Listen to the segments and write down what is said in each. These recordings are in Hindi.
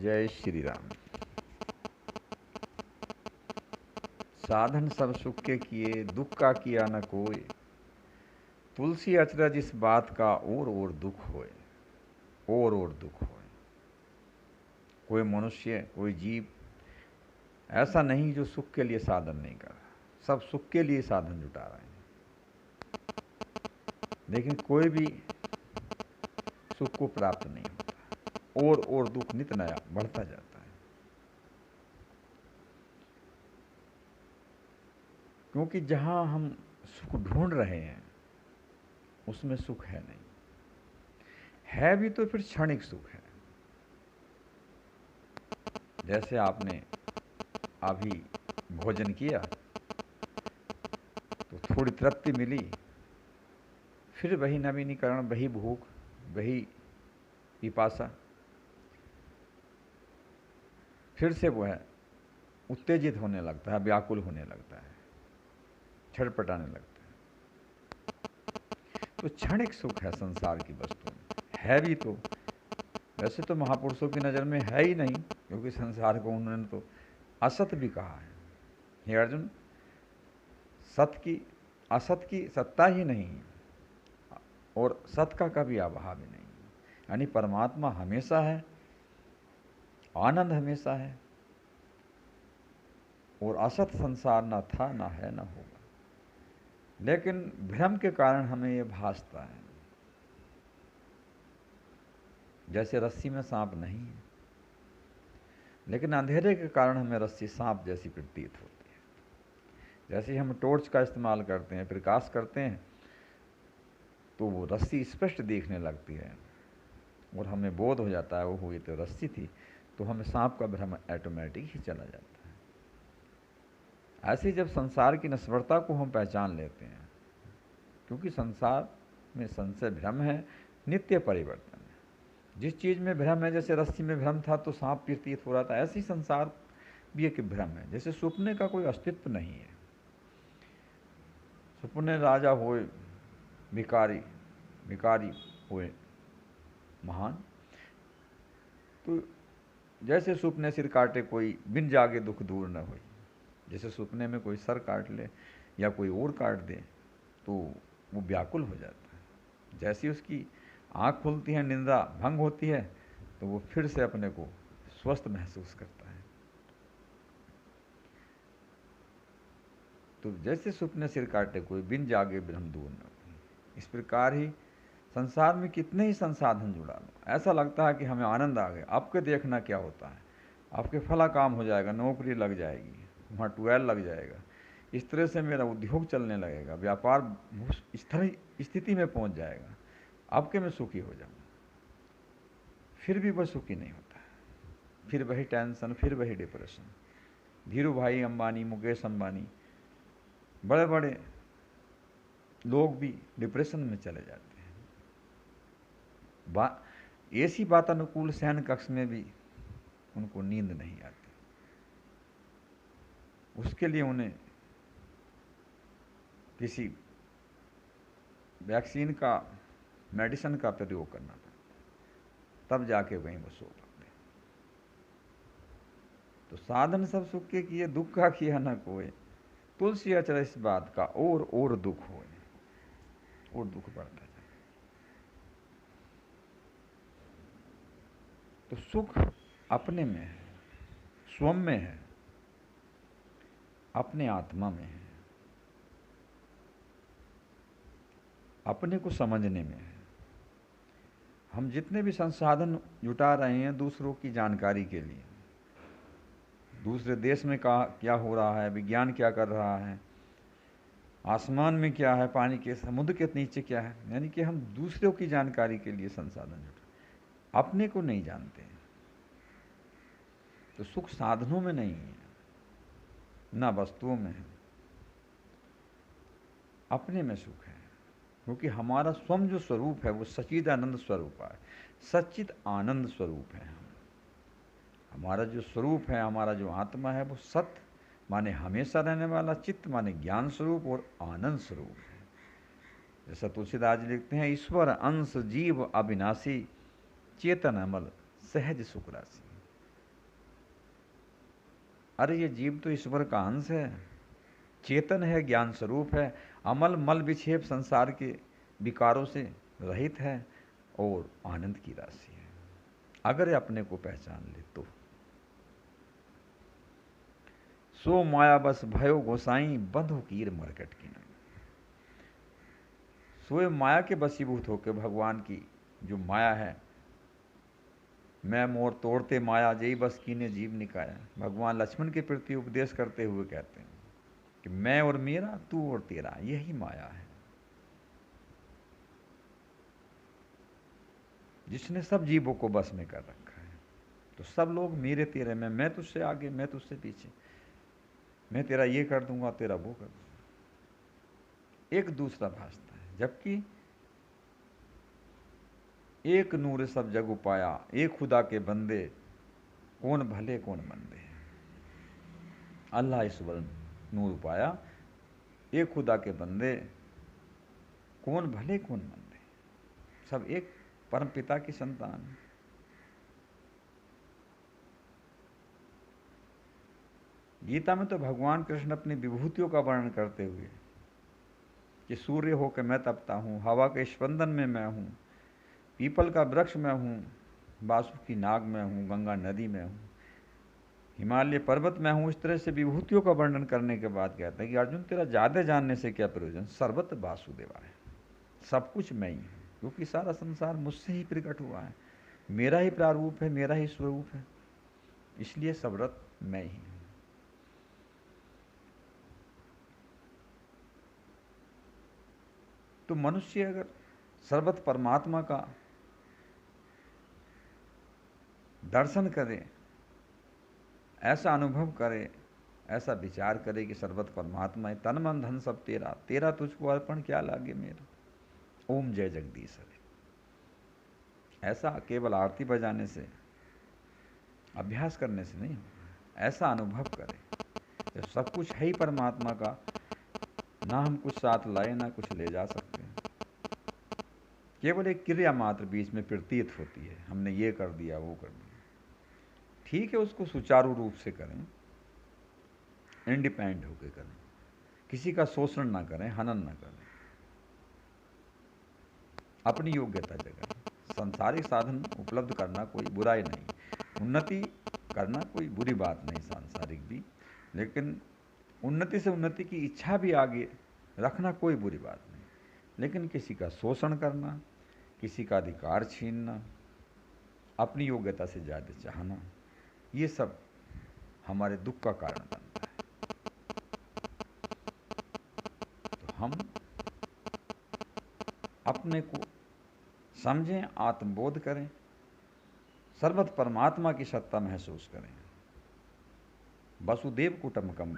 जय श्री राम। साधन सब सुख के किए, दुख का किया न कोई। तुलसी अचरज इस बात का और दुख होए, और दुख होए। कोई मनुष्य, कोई जीव ऐसा नहीं जो सुख के लिए साधन नहीं कर रहा। सब सुख के लिए साधन जुटा रहे हैं, लेकिन कोई भी सुख को प्राप्त नहीं होता। और दुख नित नया बढ़ता जाता है, क्योंकि जहां हम सुख ढूंढ रहे हैं उसमें सुख है नहीं। है भी तो फिर क्षणिक सुख है। जैसे आपने अभी भोजन किया तो थोड़ी तृप्ति मिली, फिर वही नवीनीकरण, वही भूख, वही पिपासा, फिर से वो है उत्तेजित होने लगता है, व्याकुल होने लगता है, छटपटाने लगता है। तो क्षणिक सुख है संसार की वस्तु में, है भी तो। वैसे तो महापुरुषों की नज़र में है ही नहीं, क्योंकि संसार को उन्होंने तो असत भी कहा है। हे अर्जुन, असत की सत्ता ही नहीं है और सत का कभी अभाव ही नहीं। यानी परमात्मा हमेशा है, आनंद हमेशा है, और असत संसार ना था, ना है, ना होगा। लेकिन भ्रम के कारण हमें ये भासता है जैसे रस्सी में सांप नहीं है, लेकिन अंधेरे के कारण हमें रस्सी सांप जैसी प्रतीत होती है। जैसे हम टॉर्च का इस्तेमाल करते हैं, प्रकाश करते हैं, तो वो रस्सी स्पष्ट दिखने लगती है और हमें बोध हो जाता है वो हुई तो रस्सी थी, तो हमें सांप का भ्रम ऑटोमेटिक ही चला जाता है। ऐसे जब संसार की नश्वरता को हम पहचान लेते हैं, क्योंकि संसार में संशय भ्रम है, नित्य परिवर्तन है। जिस चीज़ में भ्रम है, जैसे रस्सी में भ्रम था तो सांप प्रतीत हो रहा था, ऐसे ही संसार भी एक भ्रम है। जैसे सुपने का कोई अस्तित्व नहीं है। सुपने राजा होए भिकारी हुए महान, तो जैसे सुपने सिर काटे कोई, बिन जागे दुख दूर न होई। जैसे सुपने में कोई सर काट ले या कोई और काट दे तो वो व्याकुल हो जाता है। जैसी उसकी आँख खुलती है, निंदा भंग होती है, तो वो फिर से अपने को स्वस्थ महसूस करता है। तो जैसे सुपने सिर काटे कोई, बिन जागे ब्रह्म दूर न होई। इस प्रकार ही संसार में कितने ही संसाधन जुड़ा लो, ऐसा लगता है कि हमें आनंद आ गया। आपके देखना क्या होता है, आपके फला काम हो जाएगा, नौकरी लग जाएगी, वहाँ ट्वेल लग जाएगा, इस तरह से मेरा उद्योग चलने लगेगा, व्यापार स्थिति में पहुँच जाएगा, आपके में सुखी हो जाऊँ। फिर भी वह सुखी नहीं होता है, फिर वही टेंशन, फिर वही डिप्रेशन। धीरू भाई अंबानी, मुकेश अंबानी, बड़े बड़े लोग भी डिप्रेशन में चले जाते हैं। ऐसी वातानुकूल शयन कक्ष में भी उनको नींद नहीं आती, उसके लिए उन्हें किसी वैक्सीन का, मेडिसिन का प्रयोग करना पड़ता, तब जाके वहीं वो सो पाते। तो साधन सब सुख के किए, दुख का किया न कोई। तुलसी अचर इस बात का और दुख होए, और दुख बढ़ता जाए। तो सुख अपने में है, स्वयं में है, अपने आत्मा में है, अपने को समझने में है। हम जितने भी संसाधन जुटा रहे हैं दूसरों की जानकारी के लिए, दूसरे देश में क्या हो रहा है, विज्ञान क्या कर रहा है, आसमान में क्या है, पानी के, समुद्र के नीचे क्या है, यानी कि हम दूसरों की जानकारी के लिए संसाधन जुटा, अपने को नहीं जानते। तो सुख साधनों में नहीं है, ना वस्तुओं में है, अपने में सुख है। क्योंकि हमारा स्वयं जो स्वरूप है वो सच्चिदानंद स्वरूप है, सच्चिद आनंद स्वरूप है। हमारा जो स्वरूप है, हमारा जो आत्मा है, वो सत्य माने हमेशा रहने वाला, चित्त माने ज्ञान स्वरूप, और आनंद स्वरूप है। जैसा तुलसीदास जी लिखते हैं, ईश्वर अंश जीव अविनाशी, चेतन अमल सहज सुख राशि। अरे ये जीव तो ईश्वर का अंश है, चेतन है, ज्ञान स्वरूप है, अमल मल विक्षेप संसार के विकारों से रहित है और आनंद की राशि है, अगर ये अपने को पहचान ले तो। सो माया बस भयो गोसाई बंधु कीर मरकट की नहीं। सोए माया के बसीभूत होकर भगवान की जो माया है, मैं मोर तोड़ते माया जई बस कीने जीव निकाया, भगवान लक्ष्मण के प्रति उपदेश करते हुए कहते हैं कि मैं और मेरा, तू और तेरा, यही माया है जिसने सब जीवों को बस में कर रखा है। तो सब लोग मेरे तेरे में, मैं तुझसे आगे, मैं तुझसे पीछे, मैं तेरा ये कर दूंगा, तेरा वो कर दूंगा, एक दूसरा भासता है। जबकि एक नूर सब जग उपाया, एक खुदा के बंदे, कौन भले कौन मंदे। अल्लाह ईश्वर नूर उपाया, एक खुदा के बंदे, कौन भले कौन मंदे, सब एक परम पिता की संतान। गीता में तो भगवान कृष्ण अपनी विभूतियों का वर्णन करते हुए कि सूर्य होकर मैं तपता हूँ, हवा के स्पंदन में मैं हूँ, पीपल का वृक्ष में हूँ, बासुकी नाग में हूँ, गंगा नदी में हूँ, हिमालय पर्वत में हूँ, इस तरह से विभूतियों का वर्णन करने के बाद कहते हैं कि अर्जुन तेरा ज़्यादा जानने से क्या प्रयोजन, सर्वत्र वासुदेवा है, सब कुछ मैं ही हूँ, क्योंकि सारा संसार मुझसे ही प्रकट हुआ है, मेरा ही प्रारूप है, मेरा ही स्वरूप है, इसलिए सर्वत्र मैं ही हूँ। तो मनुष्य अगर सर्वत्र परमात्मा का दर्शन करे, ऐसा अनुभव करे, ऐसा विचार करे कि सर्वत्र परमात्मा है, तन मन धन सब तेरा, तेरा तुझको अर्पण क्या लागे मेरा, ओम जय जगदीश हरे। ऐसा केवल आरती बजाने से, अभ्यास करने से नहीं होगा, ऐसा अनुभव करे जब सब कुछ है ही परमात्मा का, ना हम कुछ साथ लाए ना कुछ ले जा सकते हैं, केवल एक क्रिया मात्र बीच में प्रतीत होती है, हमने ये कर दिया वो कर दिया। ठीक है, उसको सुचारू रूप से करें, इंडिपेंडेंट होकर करें, किसी का शोषण ना करें, हनन ना करें, अपनी योग्यता जगाएं। सांसारिक साधन उपलब्ध करना कोई बुराई नहीं, उन्नति करना कोई बुरी बात नहीं सांसारिक भी, लेकिन उन्नति से उन्नति की इच्छा भी आगे रखना कोई बुरी बात नहीं। लेकिन किसी का शोषण करना, किसी का अधिकार छीनना, अपनी योग्यता से ज़्यादा चाहना, ये सब हमारे दुख का कारण बनता है। तो हम अपने को समझें, आत्मबोध करें, सर्वत्र परमात्मा की सत्ता महसूस करें। वसुदेव कुटुंबकम,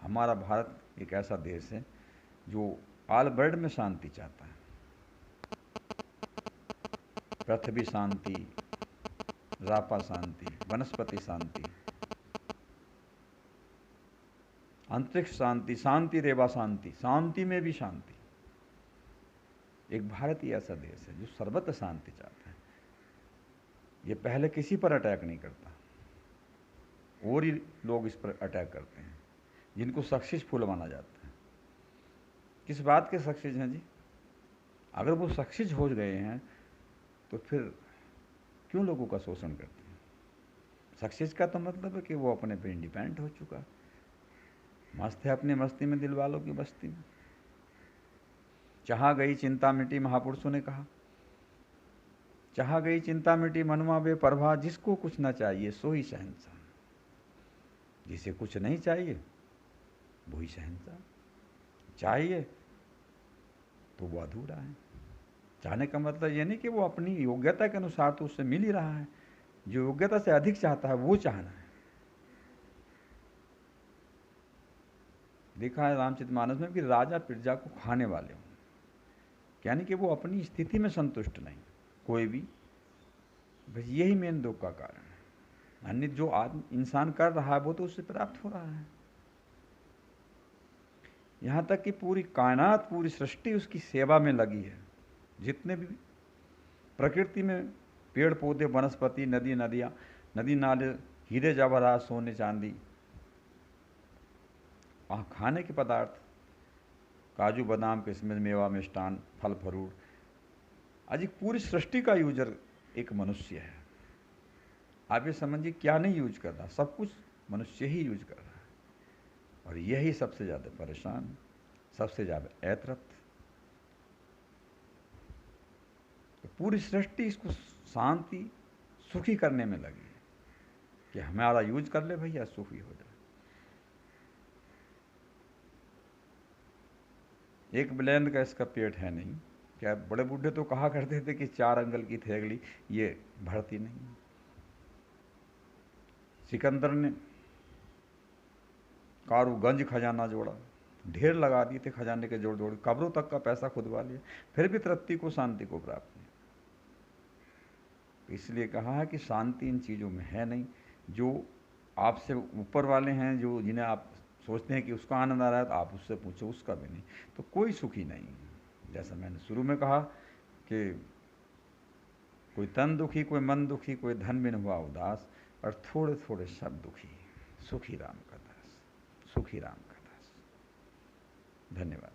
हमारा भारत एक ऐसा देश है जो ऑल वर्ल्ड में शांति चाहता है, पृथ्वी शांति, रापा शांति, वनस्पति शांति, अंतरिक्ष शांति, शांति रेवा शांति, शांति में भी शांति। एक भारत ही ऐसा देश है जो सर्वत्र शांति चाहता है। ये पहले किसी पर अटैक नहीं करता, और ही लोग इस पर अटैक करते हैं जिनको सक्सेसफुल माना जाता है। किस बात के सक्सेस हैं जी? अगर वो सक्सेस हो गए हैं तो फिर क्यों लोगों का शोषण करते हैं? सक्सेस का तो मतलब है कि वो अपने पे इंडिपेंडेंट हो चुका, मस्त है अपनी मस्ती में, दिल वालों की बस्ती में। चाहा गई चिंता मिटी, महापुरुषों ने कहा, चाहा गई चिंता मिटी मनुआ बेपरवाह, जिसको कुछ ना चाहिए सो ही शहंशाह। जिसे कुछ नहीं चाहिए वही शहंशाह, चाहिए तो वो अधूरा है। चाहने का मतलब ये नहीं कि वो अपनी योग्यता के अनुसार तो उससे मिल ही रहा है, जो योग्यता से अधिक चाहता है वो चाहना है। देखा है रामचरितमानस में कि राजा प्रजा को खाने वाले हों, यानी कि वो अपनी स्थिति में संतुष्ट नहीं कोई भी, बस यही मेन दुख का कारण है। अन्य जो इंसान कर रहा है वो तो उससे प्राप्त हो रहा है। यहाँ तक कि पूरी कायनात, पूरी सृष्टि उसकी सेवा में लगी है। जितने भी प्रकृति में पेड़ पौधे, वनस्पति, नदी नाले, हीरे जवाहरात सोने चांदी, खाने के पदार्थ, काजू बादाम किशमिश मेवा मिष्टान फल फ्रूट, आज एक पूरी सृष्टि का यूजर एक मनुष्य है। आप ये समझिए क्या नहीं यूज कर रहा, सब कुछ मनुष्य ही यूज कर रहा है, और यही सबसे ज़्यादा परेशान, सबसे ज़्यादा ऐतरत। तो पूरी सृष्टि इसको शांति सुखी करने में लगी है कि हमारा यूज कर ले भैया, सुखी हो जाए। एक ब्लेंड का इसका पेट है नहीं। क्या बड़े बूढ़े तो कहा करते थे कि 4 अंगल की थैगली ये भरती नहीं। सिकंदर ने कारूगंज खजाना जोड़ा, ढेर लगा दिए थे खजाने के जोड़ जोड़, कब्रों तक का पैसा खुदवा लिया, फिर भी तृप्ति को शांति को प्राप्त नहीं। इसलिए कहा है कि शांति इन चीज़ों में है नहीं। जो आपसे ऊपर वाले हैं, जो जिन्हें आप सोचते हैं कि उसका आनंद आ रहा है, तो आप उससे पूछो, उसका भी नहीं, तो कोई सुखी नहीं। जैसा मैंने शुरू में कहा कि कोई तन दुखी, कोई मन दुखी, कोई धन बिन हुआ उदास, और थोड़े थोड़े सब दुखी। सुखी राम का दास, सुखी राम का दास। धन्यवाद।